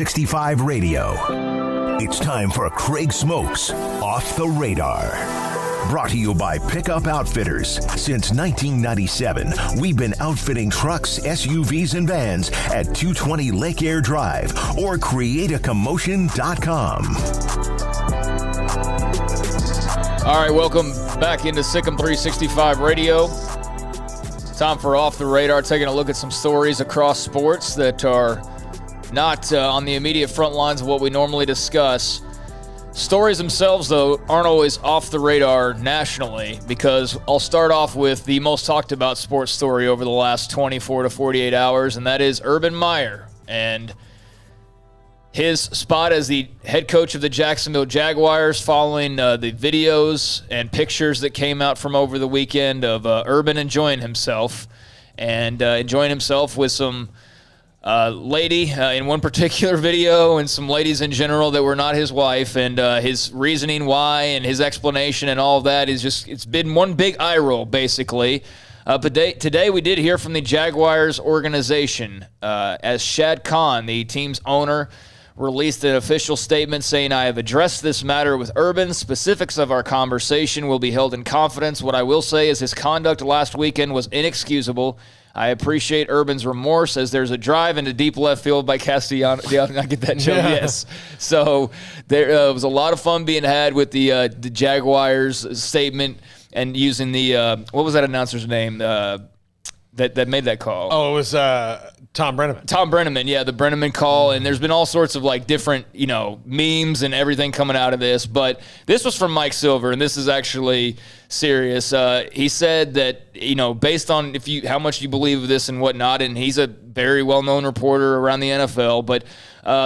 65 Radio. It's time for Craig Smoak's Off the Radar. Brought to you by Pickup Outfitters. Since 1997, we've been outfitting trucks, SUVs, and vans at 220 Lake Air Drive or createacommotion.com. All right, welcome back into Sikkim 365 Radio. Time for Off the Radar, taking a look at some stories across sports that are not on the immediate front lines of what we normally discuss. Stories themselves, though, aren't always off the radar nationally, because I'll start off with the most talked about sports story over the last 24 to 48 hours, and that is Urban Meyer and his spot as the head coach of the Jacksonville Jaguars following the videos and pictures that came out from over the weekend of Urban enjoying himself with some lady in one particular video and some ladies in general that were not his wife, and his reasoning why and his explanation and all of that is just, it's been one big eye roll basically. But today we did hear from the Jaguars organization as Shad Khan, the team's owner, released an official statement saying, "I have addressed this matter with Urban. Specifics of our conversation will be held in confidence. What I will say is his conduct last weekend was inexcusable. I appreciate Urban's remorse as there's a drive into deep left field by Castellanos." I get that joke, yeah. Yes. So there was a lot of fun being had with the Jaguars statement and using the, what was that announcer's name that made that call? Oh, it was Tom Brenneman. Tom Brenneman, yeah, the Brenneman call. And there's been all sorts of like different, memes and everything coming out of this. But this was from Mike Silver, and this is actually serious. He said that, based on how much you believe of this and whatnot, and he's a very well-known reporter around the NFL, but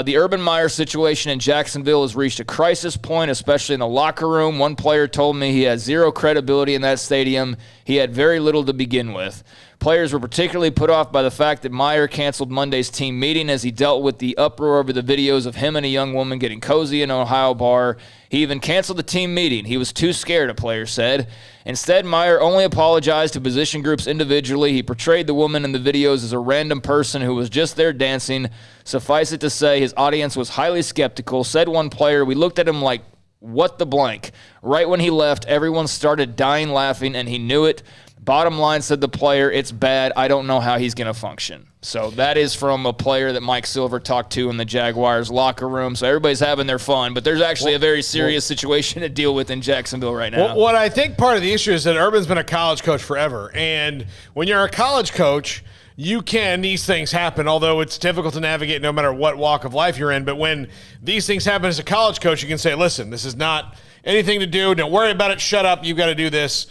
the Urban Meyer situation in Jacksonville has reached a crisis point, especially in the locker room. One player told me he has zero credibility in that stadium. He had very little to begin with. Players were particularly put off by the fact that Meyer canceled Monday's team meeting as he dealt with the uproar over the videos of him and a young woman getting cozy in an Ohio bar. He even canceled the team meeting. He was too scared, a player said. Instead, Meyer only apologized to position groups individually. He portrayed the woman in the videos as a random person who was just there dancing. Suffice it to say, his audience was highly skeptical. Said one player, "We looked at him like, what the blank? Right when he left, everyone started dying laughing, and he knew it. Bottom line," said the player, "it's bad. I don't know how he's going to function." So that is from a player that Mike Silver talked to in the Jaguars locker room. So everybody's having their fun, but there's actually a very serious situation to deal with in Jacksonville right now. What I think part of the issue is that Urban's been a college coach forever. And when you're a college coach, these things happen, although it's difficult to navigate no matter what walk of life you're in. But when these things happen as a college coach, you can say, listen, this is not anything to do. Don't worry about it. Shut up. You've got to do this.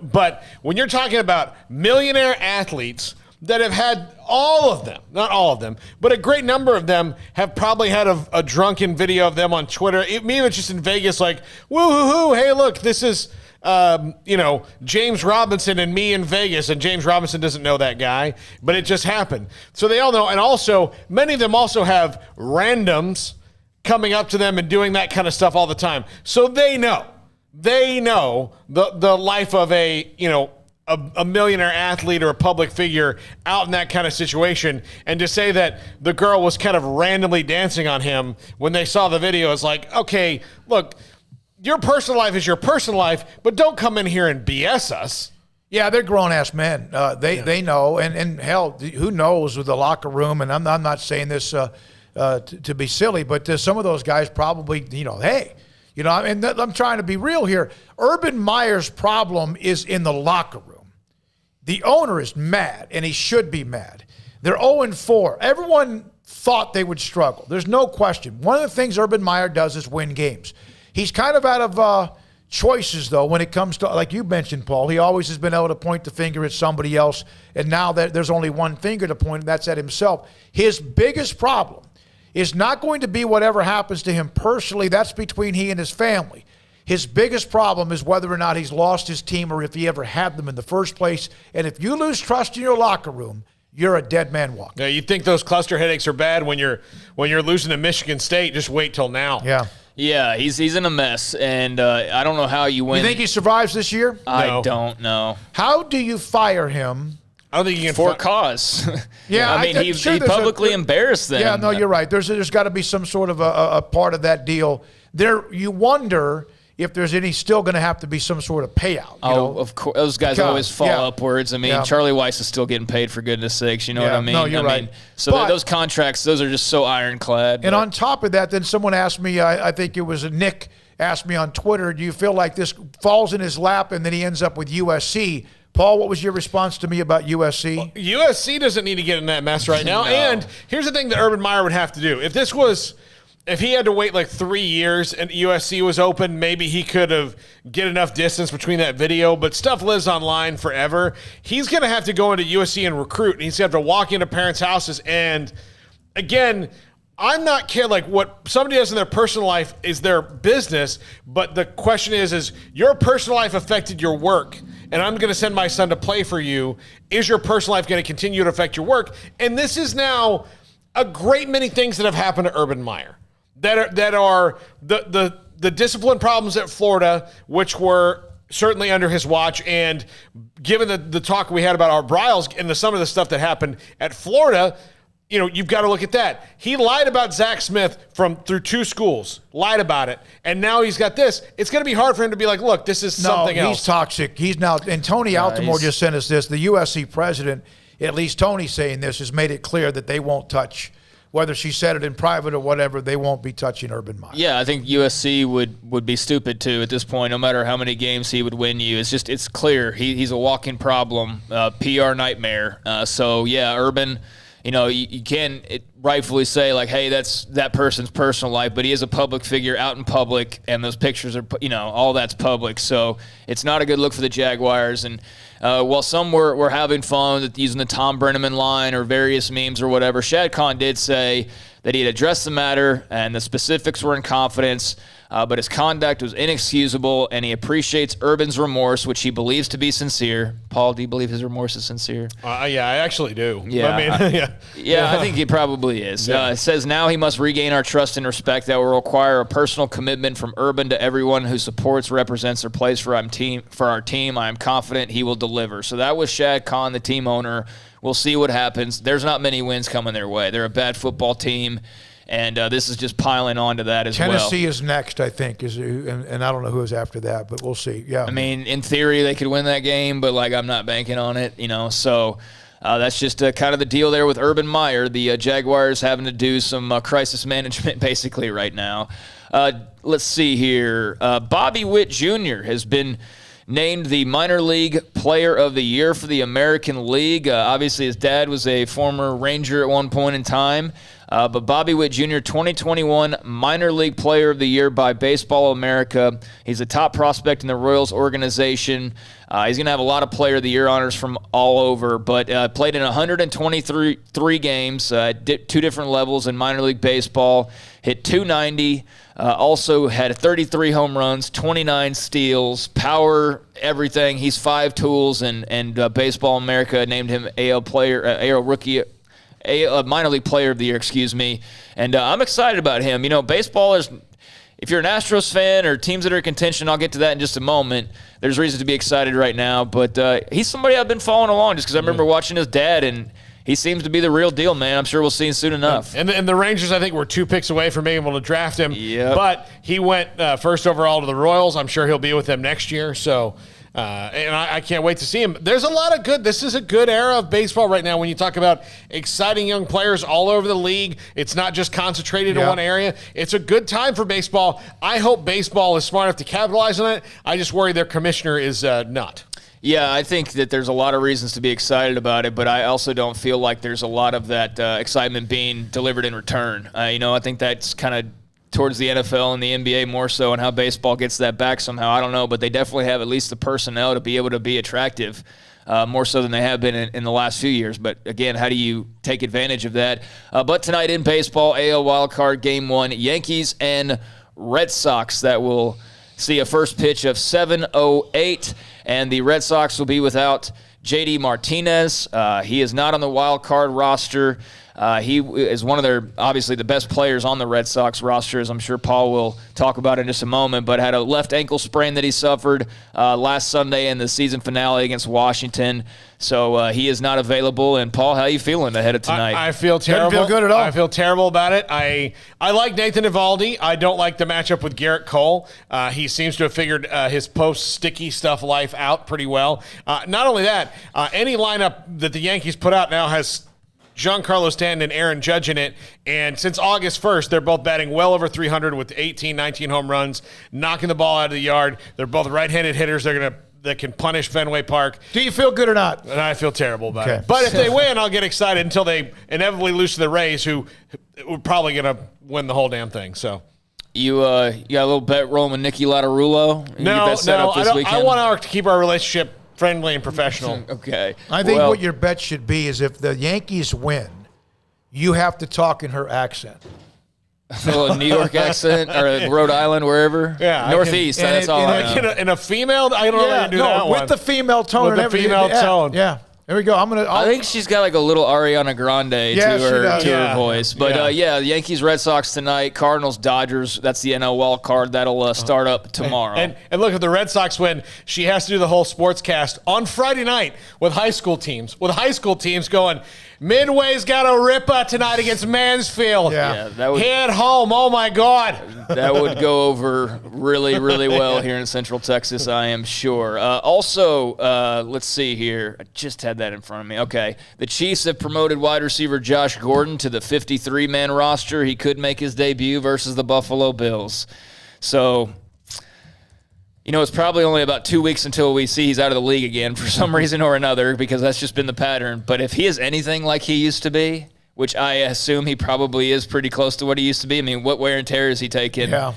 But when you're talking about millionaire athletes that have had all of them, not all of them, but a great number of them have probably had a drunken video of them on Twitter. Maybe it's just in Vegas, like, woo-hoo-hoo, hey, look, this is, James Robinson and me in Vegas, and James Robinson doesn't know that guy, but it just happened. So they all know, and also, many of them also have randoms coming up to them and doing that kind of stuff all the time. So they know the life of a millionaire athlete or a public figure out in that kind of situation. And to say that the girl was kind of randomly dancing on him when they saw the video is like, okay, look, your personal life is your personal life, but don't come in here and BS us. Yeah, they're grown-ass men. They know. And hell, who knows with the locker room, and I'm not saying this to be silly, but some of those guys probably, hey, I'm trying to be real here. Urban Meyer's problem is in the locker room. The owner is mad, and he should be mad. They're 0-4. Everyone thought they would struggle. There's no question. One of the things Urban Meyer does is win games. He's kind of out of choices, though, when it comes to, like you mentioned, Paul. He always has been able to point the finger at somebody else, and now that there's only one finger to point, and that's at himself. His biggest problem is not going to be whatever happens to him personally. That's between he and his family. His biggest problem is whether or not he's lost his team or if he ever had them in the first place. And if you lose trust in your locker room, you're a dead man walking. Yeah, you think those cluster headaches are bad when you're losing to Michigan State? Just wait till now. Yeah, he's in a mess, and I don't know how you win. You think he survives this year? I don't know. How do you fire him I don't think you can for cause. Yeah, I mean, he publicly embarrassed them. Yeah, no, you're right. There's got to be some sort of a part of that deal. There, you wonder if there's still going to have to be some sort of payout. Of course, those guys always fall upwards. I mean, Charlie Weiss is still getting paid, for goodness sakes. You know what I mean? No, you're right. So those contracts, those are just so ironclad. And on top of that, then someone asked me, I think it was Nick asked me on Twitter, do you feel like this falls in his lap and then he ends up with USC? Paul, what was your response to me about USC? Well, USC doesn't need to get in that mess right now. No. And here's the thing that Urban Meyer would have to do. If he had to wait like 3 years and USC was open, maybe he could have get enough distance between that video, but stuff lives online forever. He's going to have to go into USC and recruit, and he's going to have to walk into parents' houses. And again, I'm not kidding. Like, what somebody does in their personal life is their business, but the question is your personal life affected your work? And I'm going to send my son to play for you. Is your personal life going to continue to affect your work? And this is now a great many things that have happened to Urban Meyer that are the discipline problems at Florida, which were certainly under his watch. And given the talk we had about our Bryles and some of the stuff that happened at Florida, you've got to look at that. He lied about Zach Smith through 2 schools, lied about it, and now he's got this. It's going to be hard for him to be like, look, this is something else. He's toxic. He's now, and Tony Altimore just sent us this. The USC president, at least Tony's saying this, has made it clear that they won't touch, whether she said it in private or whatever, they won't be touching Urban Meyer. Yeah, I think USC would be stupid too at this point, no matter how many games he would win you. It's clear. He's a walking problem, PR nightmare. So, yeah, Urban, you can rightfully say, like, hey, that's that person's personal life, but he is a public figure out in public, and those pictures are, all that's public. So it's not a good look for the Jaguars. And while some were having fun using the Tom Brenneman line or various memes or whatever, Shad Khan did say that he had addressed the matter and the specifics were in confidence, but his conduct was inexcusable, and he appreciates Urban's remorse, which he believes to be sincere. Paul, do you believe his remorse is sincere? Yeah, I actually do. Yeah, I mean, yeah, I think he probably is. Yeah. It says now he must regain our trust and respect that will require a personal commitment from Urban to everyone who supports, represents, or plays for our team. I am confident he will deliver. So that was Shad Khan, the team owner. We'll see what happens. There's not many wins coming their way. They're a bad football team. And this is just piling on to that as well. Tennessee is next, I think, and I don't know who is after that, but we'll see. Yeah. I mean, in theory, they could win that game, but I'm not banking on it, So that's just kind of the deal there with Urban Meyer. The Jaguars having to do some crisis management basically right now. Let's see here. Bobby Witt Jr. has been named the minor league player of the year for the American League. Obviously, his dad was a former Ranger at one point in time. But Bobby Witt Jr., 2021 Minor League Player of the Year by Baseball America. He's a top prospect in the Royals organization. He's going to have a lot of Player of the Year honors from all over, but played in 123 games, 2 different levels in minor league baseball, hit .290, also had 33 home runs, 29 steals, power, everything. He's 5 tools, and Baseball America named him AL Rookie a minor league player of the year, and I'm excited about him. Baseball is, if you're an Astros fan or teams that are in contention, I'll get to that in just a moment. There's reason to be excited right now, but he's somebody I've been following along just because I remember watching his dad, and he seems to be the real deal, man. I'm sure we'll see him soon enough. And the Rangers, I think, were 2 picks away from being able to draft him. Yep. But he went first overall to the Royals. I'm sure he'll be with them next year. So, and I can't wait to see him. There's a lot of good. This is a good era of baseball right now when you talk about exciting young players all over the league. It's not just concentrated in one area. It's a good time for baseball. I hope baseball is smart enough to capitalize on it. I just worry their commissioner is not. Yeah, I think that there's a lot of reasons to be excited about it, but I also don't feel like there's a lot of that excitement being delivered in return. I think that's kind of towards the NFL and the NBA more so, and how baseball gets that back somehow. I don't know, but they definitely have at least the personnel to be able to be attractive, more so than they have been in the last few years. But again, how do you take advantage of that? But tonight in baseball, AL wildcard Game 1, Yankees and Red Sox. That will see a first pitch of 7:08, and the Red Sox will be without J.D. Martinez. He is not on the wild card roster. He is one of their, obviously, the best players on the Red Sox roster, as I'm sure Paul will talk about in just a moment, but had a left ankle sprain that he suffered last Sunday in the season finale against Washington. So he is not available. And, Paul, how are you feeling ahead of tonight? I feel terrible. Doesn't feel good at all. I feel terrible about it. I like Nathan Eovaldi. I don't like the matchup with Garrett Cole. He seems to have figured his post-sticky stuff life out pretty well. Not only that, any lineup that the Yankees put out now has Giancarlo Stanton and Aaron Judge in it. And since August 1st, they're both batting well over 300 with 18, 19 home runs, knocking the ball out of the yard. They're both right-handed hitters. That can punish Fenway Park. Do you feel good or not? And I feel terrible about it. But if they win, I'll get excited until they inevitably lose to the Rays, who are probably going to win the whole damn thing. So you got a little bet rolling with Nicky Latarulo? No, I want to keep our relationship friendly and professional. Okay. I think what your bet should be is if the Yankees win, you have to talk in her accent. A little New York accent or Rhode Island, wherever. Yeah, Northeast. That's all I know. In a female, I don't know how to do that with one. the female tone. With and the female tone. Yeah. There we go. I think she's got like a little Ariana Grande to her voice. But the Yankees, Red Sox tonight, Cardinals, Dodgers. That's the NL wild card. That'll start up tomorrow. And look, if the Red Sox win, she has to do the whole sports cast on Friday night with high school teams. With high school teams going, Midway's got a ripper tonight against Mansfield. Yeah, that would hit home. Oh my God. That would go over really, really well here in Central Texas, I am sure. Also, let's see here. I just had that in front of me. Okay. The Chiefs have promoted wide receiver Josh Gordon to the 53-man roster. He could make his debut versus the Buffalo Bills. So, it's probably only about 2 weeks until we see he's out of the league again for some reason or another, because that's just been the pattern. But if he is anything like he used to be, which I assume he probably is pretty close to what he used to be. I mean, what wear and tear is he taking? Yeah.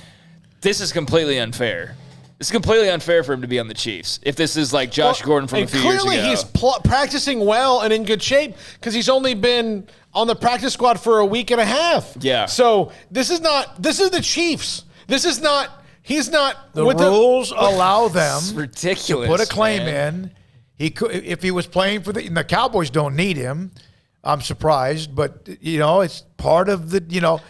This is completely unfair. It's completely unfair for him to be on the Chiefs if this is like Josh Gordon from a few years ago. Clearly he's practicing well and in good shape because he's only been on the practice squad for a week and a half. Yeah. So this is the Chiefs. He's not. The rules allow them It's ridiculous, to put a claim in. He could, if he was playing for the Cowboys don't need him. I'm surprised, but it's part of the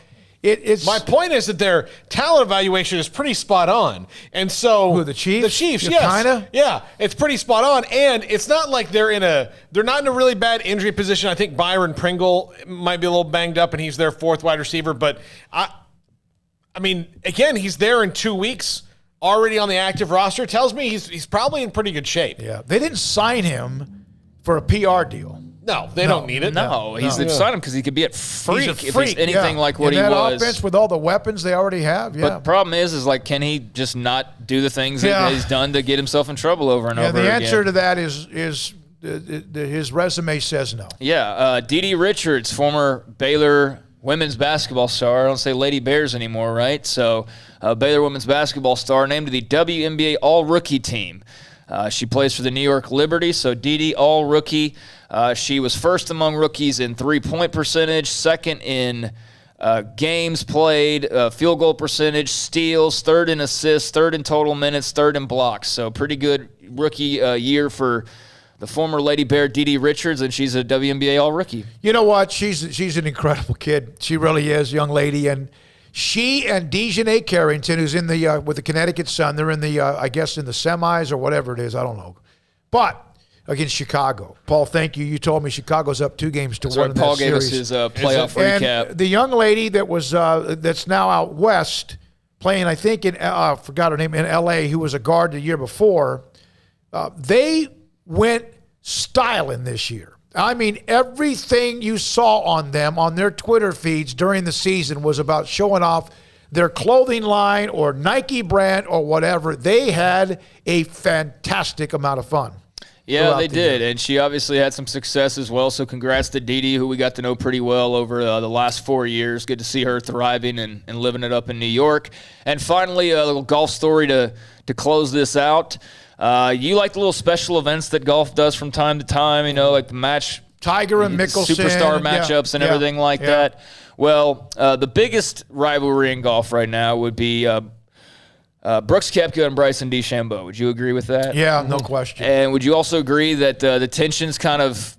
it's. My point is that their talent evaluation is pretty spot on, and so Who, the Chiefs? The Chiefs, Yeah, yes, kinda? yeah, it's pretty spot on, and it's not like they're not in a really bad injury position. I think Byron Pringle might be a little banged up, and he's their fourth wide receiver, but I mean, again, he's there in 2 weeks, already on the active roster. Tells me he's probably in pretty good shape. Yeah, they didn't sign him for a PR deal. No, they don't need it. No, they signed him because he could be at freak, He's a if freak, he's anything like what in he that was. offense with all the weapons they already have. Yeah, But the problem is like, can he just not do the things that he's done to get himself in trouble over and over again? The answer to that is his resume says no. Yeah, Dee Richards, former Baylor women's basketball star. I don't say Lady Bears anymore, right? So Baylor women's basketball star named to the WNBA All-Rookie team. She plays for the New York Liberty, so Dee All-Rookie. She was first among rookies in three-point percentage, second in games played, field goal percentage, steals, third in assists, third in total minutes, third in blocks. So pretty good rookie year for the former Lady Bear, Dee Richards, and she's a WNBA All-Rookie. You know what? She's an incredible kid. She really is, young lady. And she and Dejanay Carrington, who's in the with the Connecticut Sun, they're in the I guess in the semis or whatever it is. I don't know. But against Chicago, Paul, thank you. You told me Chicago's up 2 games to 1 in that Paul gave us series. his playoff recap. And the young lady that was that's now out west playing, I think in I forgot her name, in L.A., who was a guard the year before. They went styling this year. I mean, everything you saw on them on their Twitter feeds during the season was about showing off their clothing line or Nike brand or whatever. They had a fantastic amount of fun. Yeah, they did, and she obviously had some success as well, so congrats to Dee, who we got to know pretty well over the last 4 years. Good to see her thriving and living it up in New York. And finally, a little golf story to close this out. You like the little special events that golf does from time to time, like the match. Tiger and Mickelson. Superstar matchups and everything like that. Well, the biggest rivalry in golf right now would be Brooks Koepka and Bryson DeChambeau. Would you agree with that? Yeah, no question. And would you also agree that the tension's kind of,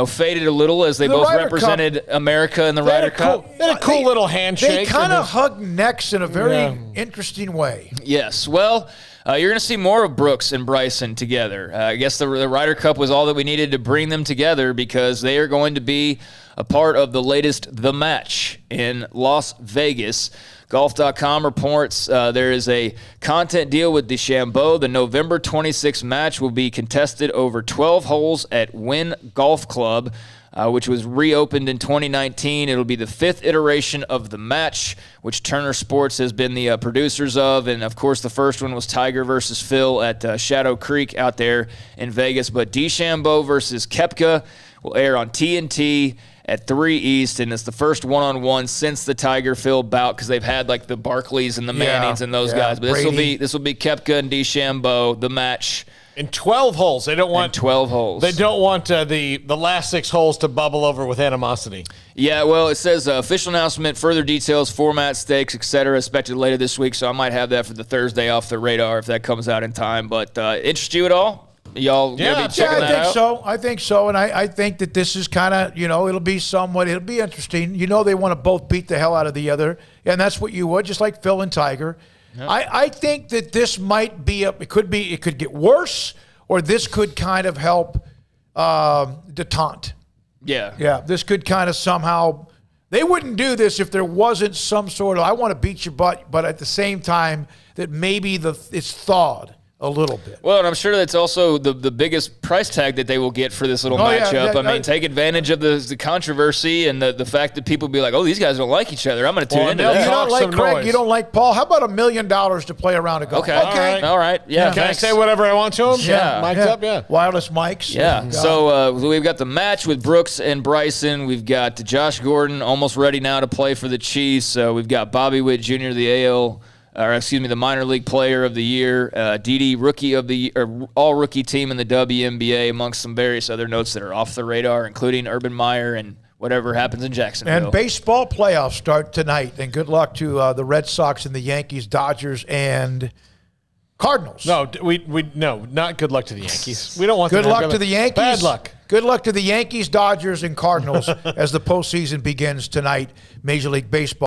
faded a little as they The both Ryder represented Cup, America in the Ryder Cup. They had a cool little handshake. They kind of hugged necks in a very interesting way. Yes. Well, you're going to see more of Brooks and Bryson together. I guess the Ryder Cup was all that we needed to bring them together because they are going to be a part of the latest The Match in Las Vegas. Golf.com reports there is a content deal with DeChambeau. The November 26th match will be contested over 12 holes at Wynn Golf Club, which was reopened in 2019. It'll be the 5th iteration of the match, which Turner Sports has been the producers of. And, of course, the first one was Tiger versus Phil at Shadow Creek out there in Vegas. But DeChambeau versus Koepka will air on TNT at 3 East, and it's the first one-on-one since the Tiger-Phil bout because they've had like the Barkleys and the Mannings and those guys. But this will be Koepka and DeChambeau, the match. In 12 holes. They don't want 12 holes. They don't want the last 6 holes to bubble over with animosity. Yeah, well, it says official announcement, further details, format, stakes, etc. expected later this week. So I might have that for the Thursday off the radar if that comes out in time. But interest you at all? Y'all gonna be checking that out? I think so. And I think that this is kind of, it'll be interesting. They want to both beat the hell out of the other. And that's what you would, just like Phil and Tiger. Yep. I think that this might be it could get worse, or this could kind of help detente. Yeah. Yeah. This could kind of somehow, they wouldn't do this if there wasn't some sort of, I want to beat your butt, but at the same time that maybe it's thawed a little bit. Well, and I'm sure that's also the biggest price tag that they will get for this little matchup. I mean, take advantage of the controversy and the fact that people be like, oh, these guys don't like each other. I'm going to tune into that. You don't like Craig, you don't like Paul. How about $1 million to play a round of golf? Okay. All right. Yeah. Can I say whatever I want to him? Yeah. Mic'd up, yeah. Wireless mics. Yeah. So we've got the match with Brooks and Bryson. We've got Josh Gordon almost ready now to play for the Chiefs. We've got Bobby Witt Jr., the minor league player of the year, Didi rookie of the all rookie team in the WNBA, amongst some various other notes that are off the radar, including Urban Meyer and whatever happens in Jacksonville. And baseball playoffs start tonight. And good luck to the Red Sox and the Yankees, Dodgers, and Cardinals. No, no, not good luck to the Yankees. We don't want good luck to the Yankees. Bad luck. Good luck to the Yankees, Dodgers, and Cardinals as the postseason begins tonight. Major League Baseball.